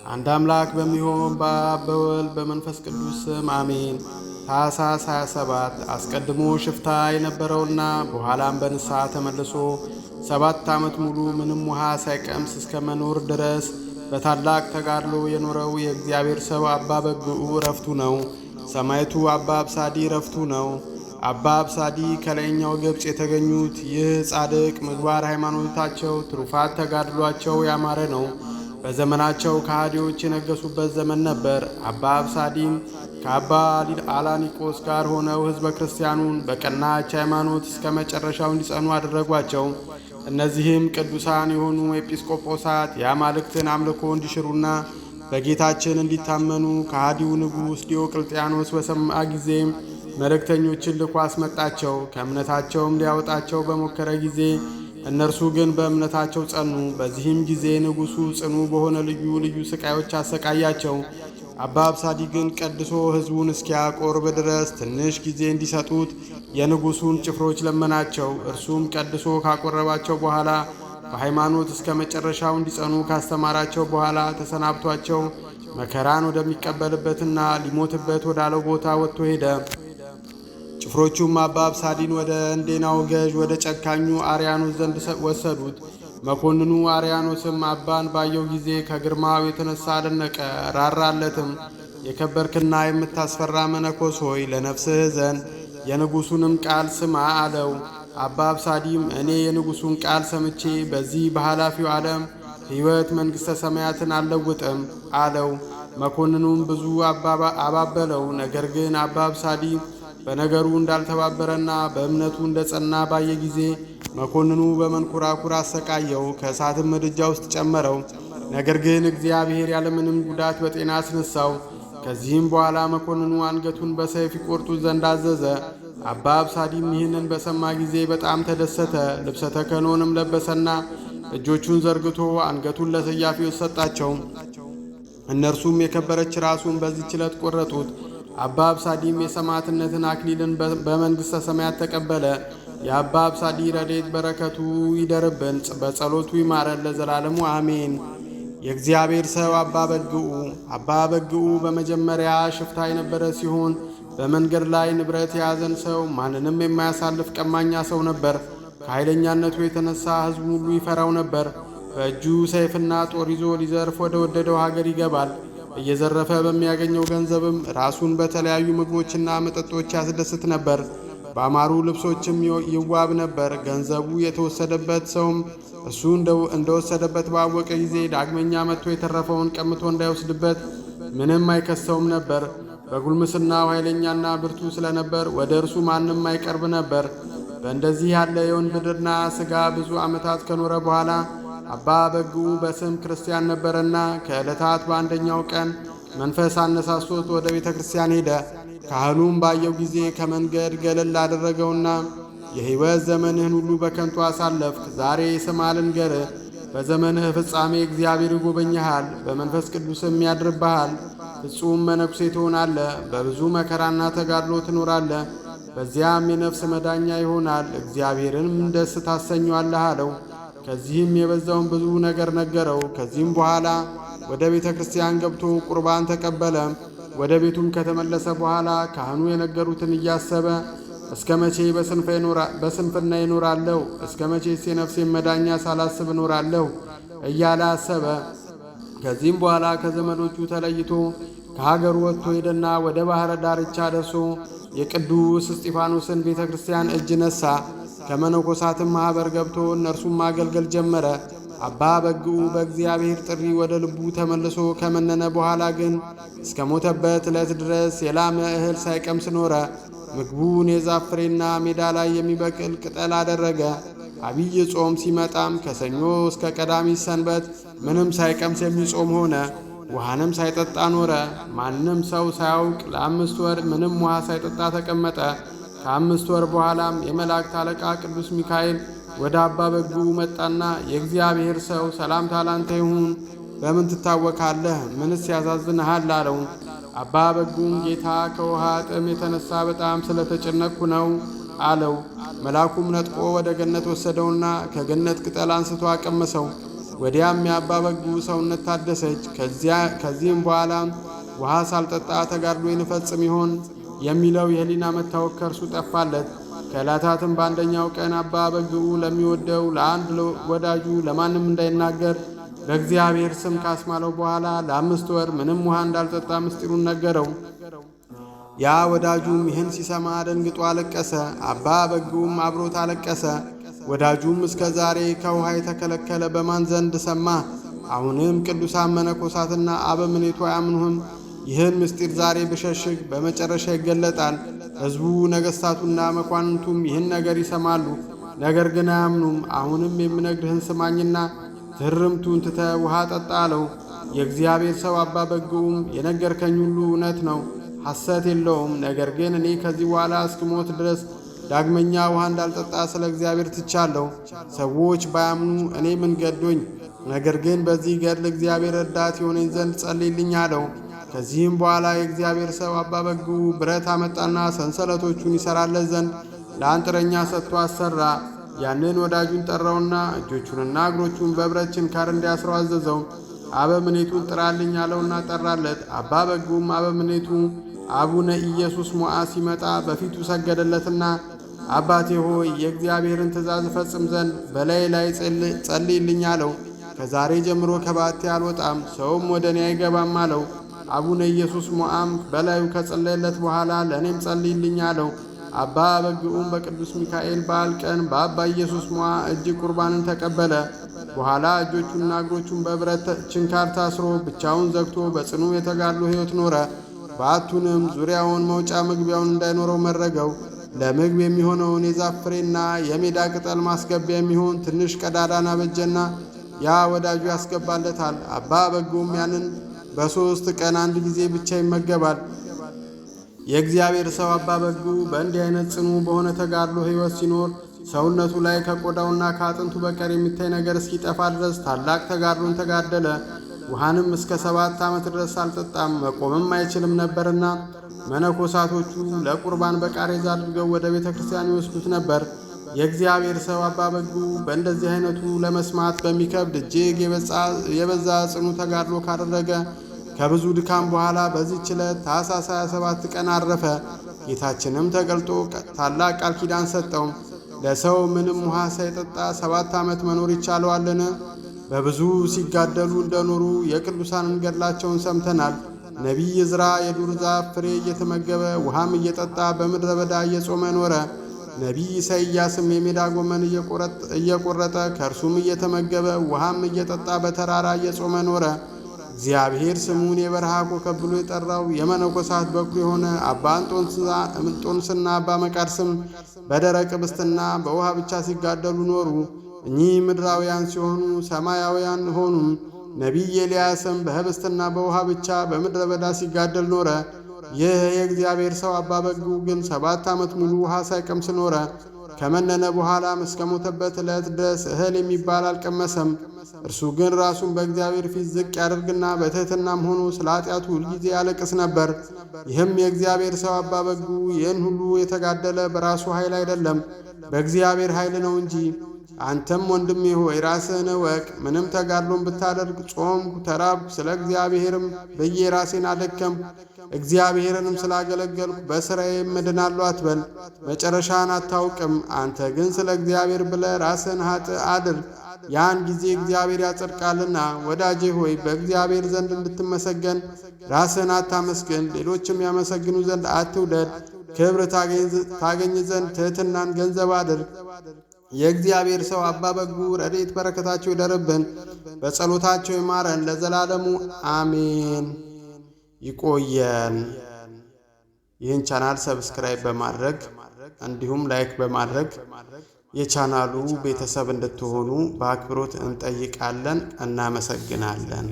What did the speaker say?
አንድ አምላክ በሚሆን በአብ በወልድ በመንፈስ ቅዱስ ስም አሜን። ታኅሳስ 27 አስቀድሞ ሽፍታ የነበረውና በኋላም በንስሐ ተመልሶ 7 ዓመት ሙሉ ምንም ውሃ ሳይቀምስ እስከ መኖር ድረስ በታላቅ ተጋድሎ የኖረው የእግዚአብሔር ሰው አባ በግዑ ዕረፍቱ ነው። ሰማዕቱ አባ አብሳዲ ዕረፍቱ ነው። አባ አብሳዲ ከላይኛው ግብፅ የተገኙት ይህ ጻድቅ ምግባር ሃይማኖታቸው፣ ትሩፋት ተጋድሏቸው ያማረ ነው። በዘመናቸው ከሃዲዎች የነገሱበት ዘመን ነበር። አባ አብሳዲም ከአባ አላኒቆስ ጋር ሆነው ሕዝበ ክርስቲያኑን በቀናች ሃይማኖት እስከ መጨረሻው እንዲጸኑ አደረጓቸው። እነዚህም ቅዱሳን የሆኑ ኤጲስቆጶሳት የአማልክትን አምልኮ እንዲሽሩና በጌታችን እንዲታመኑ ከሃዲው ንጉሥ ዲዮቅልጥያኖስ በሰማ ጊዜም መልእክተኞችን ልኮ አስመጣቸው። ከእምነታቸውም ሊያወጣቸው በሞከረ ጊዜ እነርሱ ግን በእምነታቸው ጸኑ። በዚህም ጊዜ ንጉሡ ጽኑ በሆነ ልዩ ልዩ ስቃዮች አሰቃያቸው። አባ አብሳዲ ግን ቀድሶ ሕዝቡን እስኪያቆርብ ድረስ ትንሽ ጊዜ እንዲሰጡት የንጉሡን ጭፍሮች ለመናቸው። እርሱም ቀድሶ ካቆረባቸው በኋላ በሃይማኖት እስከ መጨረሻው እንዲጸኑ ካስተማራቸው በኋላ ተሰናብቷቸው መከራን ወደሚቀበልበትና ሊሞትበት ወዳለው ቦታ ወጥቶ ሄደ። ጭፍሮቹም አባ አብሳዲን ወደ እንዴናው ገዥ ወደ ጨካኙ አርያኖስ ዘንድ ወሰዱት። መኮንኑ አርያኖስም አባን ባየው ጊዜ ከግርማው የተነሳ አደነቀ፣ ራራለትም። የከበርክና የምታስፈራ መነኮስ ሆይ ለነፍስህ ዘንድ የንጉሡንም ቃል ስማ አለው። አባ አብሳዲም እኔ የንጉሡን ቃል ሰምቼ በዚህ በኃላፊው ዓለም ሕይወት መንግሥተ ሰማያትን አልለውጥም አለው። መኮንኑም ብዙ አባበለው። ነገር ግን አባ አብሳዲ በነገሩ እንዳልተባበረና በእምነቱ እንደጸና ባየ ጊዜ መኮንኑ በመንኮራኩር አሰቃየው፣ ከእሳትም ምድጃ ውስጥ ጨመረው። ነገር ግን እግዚአብሔር ያለምንም ጉዳት በጤና አስነሳው። ከዚህም በኋላ መኮንኑ አንገቱን በሰይፍ ይቆርጡት ዘንድ አዘዘ። አባ አብሳዲም ይህንን በሰማ ጊዜ በጣም ተደሰተ። ልብሰ ተክህኖንም ለበሰና እጆቹን ዘርግቶ አንገቱን ለሰያፊዎች ሰጣቸው። እነርሱም የከበረች ራሱን በዚህች ዕለት ቆረጡት። አባ አብሳዲም የሰማዕትነትን አክሊልን በመንግሥተ ሰማያት ተቀበለ። የአባ አብሳዲ ረድኤት በረከቱ ይደርብን፣ በጸሎቱ ይማረን ለዘላለሙ አሜን። የእግዚአብሔር ሰው አባ በግዑ። አባ በግዑ በመጀመሪያ ሽፍታ የነበረ ሲሆን በመንገድ ላይ ንብረት የያዘን ሰው፣ ማንንም የማያሳልፍ ቀማኛ ሰው ነበር። ከኃይለኛነቱ የተነሳ ሕዝቡ ሁሉ ይፈራው ነበር። በእጁ ሰይፍና ጦር ይዞ ሊዘርፍ ወደ ወደደው ሀገር ይገባል። እየዘረፈ በሚያገኘው ገንዘብም ራሱን በተለያዩ ምግቦችና መጠጦች ያስደስት ነበር። በአማሩ ልብሶችም ይዋብ ነበር። ገንዘቡ የተወሰደበት ሰውም እሱ እንደወሰደበት ባወቀ ጊዜ ዳግመኛ መጥቶ የተረፈውን ቀምቶ እንዳይወስድበት ምንም አይከሰውም ነበር። በጉልምስናው ኃይለኛና ብርቱ ስለነበር ወደ እርሱ ማንም አይቀርብ ነበር። በእንደዚህ ያለ የወንብድና ሥጋ ብዙ ዓመታት ከኖረ በኋላ አባ በግዑ በስም ክርስቲያን ነበረና ከዕለታት በአንደኛው ቀን መንፈስ አነሳሶት ወደ ቤተ ክርስቲያን ሄደ። ካህኑም ባየው ጊዜ ከመንገድ ገለል አደረገውና የሕይወት ዘመንህን ሁሉ በከንቱ አሳለፍክ። ዛሬ ስማ ልንገርህ፣ በዘመንህ ፍጻሜ እግዚአብሔር ይጎበኝሃል፣ በመንፈስ ቅዱስም ያድርብሃል። ፍጹም መነኩሴ ትሆናለህ። በብዙ መከራና ተጋድሎ ትኖራለህ። በዚያም የነፍስ መዳኛ ይሆናል። እግዚአብሔርንም ደስ ታሰኘዋለህ አለው። ከዚህም የበዛውን ብዙ ነገር ነገረው። ከዚህም በኋላ ወደ ቤተ ክርስቲያን ገብቶ ቁርባን ተቀበለ። ወደ ቤቱም ከተመለሰ በኋላ ካህኑ የነገሩትን እያሰበ እስከ መቼ በስንፍና ይኖራለሁ? እስከ መቼስ የነፍሴን መዳኛ ሳላስብ እኖራለሁ? እያለ አሰበ። ከዚህም በኋላ ከዘመዶቹ ተለይቶ ከሀገሩ ወጥቶ ሄደና ወደ ባሕረ ዳርቻ ደርሶ የቅዱስ እስጢፋኖስን ቤተ ክርስቲያን እጅ ነሣ። ከመነኮሳትም ማኅበር ገብቶ እነርሱም ማገልገል ጀመረ። አባ በግዑ በእግዚአብሔር ጥሪ ወደ ልቡ ተመልሶ ከመነነ በኋላ ግን እስከ ሞተበት ዕለት ድረስ የላመ እህል ሳይቀምስ ኖረ። ምግቡን የዛፍ ፍሬና ሜዳ ላይ የሚበቅል ቅጠል አደረገ። አብይ ጾም ሲመጣም ከሰኞ እስከ ቀዳሚት ሰንበት ምንም ሳይቀምስ የሚጾም ሆነ። ውሃንም ሳይጠጣ ኖረ። ማንም ሰው ሳያውቅ ለ5 ወር ምንም ውሃ ሳይጠጣ ተቀመጠ። ከ5 ወር በኋላም የመላእክት አለቃ ቅዱስ ሚካኤል ወደ አባ በግዑ መጣና የእግዚአብሔር ሰው ሰላምታ ላንተ ይሁን፣ በምን ትታወካለህ? ምንስ ያሳዝንሃል? አለው። አባ በግዑም ጌታ ከውሃ ጥም የተነሳ በጣም ስለተጨነቅኩ ነው አለው። መልአኩም ነጥቆ ወደ ገነት ወሰደውና ከገነት ቅጠል አንስቶ አቀመሰው። ወዲያም የአባ በጉ ሰውነት ታደሰች። ከዚህም በኋላ ውሃ ሳልጠጣ ተጋድሎዬን እፈጽም ይሆን የሚለው የህሊና መታወክ ከእርሱ ጠፋለት። ከዕለታትም በአንደኛው ቀን አባ በግዑ ለሚወደው ለአንድ ወዳጁ ለማንም እንዳይናገር በእግዚአብሔር ስም ካስማለው በኋላ ለ5 ወር ምንም ውሃ እንዳልጠጣ ምስጢሩን ነገረው። ያ ወዳጁም ይህን ሲሰማ ደንግጦ አለቀሰ። አባ በግዑም አብሮት አለቀሰ። ወዳጁም እስከ ዛሬ ከውሃ የተከለከለ በማን ዘንድ ሰማ? አሁንም ቅዱሳን መነኮሳትና አበምኔቱ አያምኑህም? ይህን ምስጢር ዛሬ ብሸሽግ በመጨረሻ ይገለጣል። ሕዝቡ ነገሥታቱና መኳንንቱም ይህን ነገር ይሰማሉ፣ ነገር ግን አያምኑም። አሁንም የምነግርህን ስማኝና ትርምቱን ትተ ውሃ ጠጣ አለው። የእግዚአብሔር ሰው አባ በግዑም የነገርከኝ ሁሉ እውነት ነው፣ ሐሰት የለውም። ነገር ግን እኔ ከዚህ በኋላ እስክሞት ድረስ ዳግመኛ ውሃ እንዳልጠጣ ስለ እግዚአብሔር ትቻለሁ። ሰዎች ባያምኑ እኔ ምን ገዶኝ? ነገር ግን በዚህ ገድል እግዚአብሔር ረዳት የሆነኝ ዘንድ ጸልይልኝ አለው። ከዚህም በኋላ የእግዚአብሔር ሰው አባ በግዑ ብረት አመጣና ሰንሰለቶቹን ይሠራለት ዘንድ ለአንጥረኛ ሰጥቶ አሰራ። ያንን ወዳጁን ጠራውና እጆቹንና እግሮቹን በብረት ችንካር እንዲያስረው አዘዘው። አበምኔቱን ጥራልኝ አለውና ጠራለት። አባ በግዑም አበምኔቱ አቡነ ኢየሱስ ሞዓ ሲመጣ በፊቱ ሰገደለትና አባቴ ሆይ የእግዚአብሔርን ትእዛዝ እፈጽም ዘንድ በላይ ላይ ጸልይልኝ አለው። ከዛሬ ጀምሮ ከባቴ አልወጣም፣ ሰውም ወደ እኔ አይገባም አለው። አቡነ ኢየሱስ ሞዓም በላዩ ከጸለየለት በኋላ ለእኔም ጸልይልኝ አለው። አባ በግዑም በቅዱስ ሚካኤል በዓል ቀን በአባ ኢየሱስ ሞዓ እጅ ቁርባንን ተቀበለ። በኋላ እጆቹና እግሮቹን በብረት ችንካር ታስሮ ብቻውን ዘግቶ በጽኑ የተጋድሎ ሕይወት ኖረ። በዓቱንም ዙሪያውን መውጫ መግቢያውን እንዳይኖረው መረገው። ለምግብ የሚሆነውን የዛፍ ፍሬና የሜዳ ቅጠል ማስገቢያ የሚሆን ትንሽ ቀዳዳን አበጀና ያ ወዳጁ ያስገባለታል። አባ በግዑም ያንን በ3 ቀን አንድ ጊዜ ብቻ ይመገባል። የእግዚአብሔር ሰው አባ በግዑ በእንዲህ አይነት ጽኑ በሆነ ተጋድሎ ሕይወት ሲኖር ሰውነቱ ላይ ከቆዳውና ከአጥንቱ በቀር የሚታይ ነገር እስኪጠፋ ድረስ ታላቅ ተጋድሎን ተጋደለ። ውሃንም እስከ 7 ዓመት ድረስ አልጠጣም፣ መቆምም አይችልም ነበርና መነኮሳቶቹ ለቁርባን በቃሬዛ አድርገው ወደ ቤተ ክርስቲያን ይወስዱት ነበር። የእግዚአብሔር ሰው አባ በግዑ በእንደዚህ አይነቱ ለመስማት በሚከብድ እጅግ የበዛ ጽኑ ተጋድሎ ካደረገ ከብዙ ድካም በኋላ በዚህች ዕለት ታኅሳስ 27 ቀን አረፈ። ጌታችንም ተገልጦ ታላቅ ቃል ኪዳን ሰጠው። ለሰው ምንም ውሃ ሳይጠጣ 7 ዓመት መኖር ይቻለዋልን? በብዙ ሲጋደሉ እንደኖሩ የቅዱሳንን ገድላቸውን ሰምተናል። ነቢይ ዕዝራ የዱር ዛፍ ፍሬ እየተመገበ ውሃም እየጠጣ በምድረ በዳ እየጾመ ኖረ። ነቢይ ኢሳይያስም የሜዳ ጎመን እየቆረጠ ከእርሱም እየተመገበ ውሃም እየጠጣ በተራራ እየጾመ ኖረ። እግዚአብሔር ስሙን የበረሃ ኮከብ ብሎ የጠራው የመነኮሳት በኩር የሆነ አባ እንጦንስና አባ መቃርስም በደረቅ ኅብስትና በውሃ ብቻ ሲጋደሉ ኖሩ። እኚህ ምድራውያን ሲሆኑ ሰማያውያን ሆኑም። ነቢይ ኤልያስም በኅብስትና በውሃ ብቻ በምድረ በዳ ሲጋደል ኖረ። ይህ የእግዚአብሔር ሰው አባ በግዑ ግን 7 ዓመት ሙሉ ውሃ ሳይቀምስ ኖረ። ከመነነ በኋላም እስከ ሞተበት ዕለት ድረስ እህል የሚባል አልቀመሰም። እርሱ ግን ራሱን በእግዚአብሔር ፊት ዝቅ ያደርግና በትሕትናም ሆኖ ስለ ኃጢአቱ ሁልጊዜ ያለቅስ ነበር። ይህም የእግዚአብሔር ሰው አባ በግዑ ይህን ሁሉ የተጋደለ በራሱ ኃይል አይደለም፣ በእግዚአብሔር ኃይል ነው እንጂ። አንተም ወንድሜ ሆይ ራስህን እወቅ። ምንም ተጋድሎን ብታደርግ፣ ጾምኩ፣ ተራብኩ፣ ስለ እግዚአብሔርም ብዬ ራሴን አደከምኩ፣ እግዚአብሔርንም ስላገለገልኩ በሥራዬ እድናለሁ አትበል። መጨረሻን አታውቅም። አንተ ግን ስለ እግዚአብሔር ብለህ ራስህን ኃጥእ አድርግ፣ ያን ጊዜ እግዚአብሔር ያጸድቃልና። ወዳጄ ሆይ በእግዚአብሔር ዘንድ እንድትመሰገን ራስህን አታመስግን፣ ሌሎችም ያመሰግኑ ዘንድ አትውደድ። ክብር ታገኝ ዘንድ ትሕትናን ገንዘብ አድርግ። የእግዚአብሔር ሰው አባ በግዑ ረድኤት በረከታቸው ይደርብን፣ በጸሎታቸው ይማረን ለዘላለሙ አሜን። ይቆየን። ይህን ቻናል ሰብስክራይብ በማድረግ እንዲሁም ላይክ በማድረግ የቻናሉ ቤተሰብ እንድትሆኑ በአክብሮት እንጠይቃለን። እናመሰግናለን።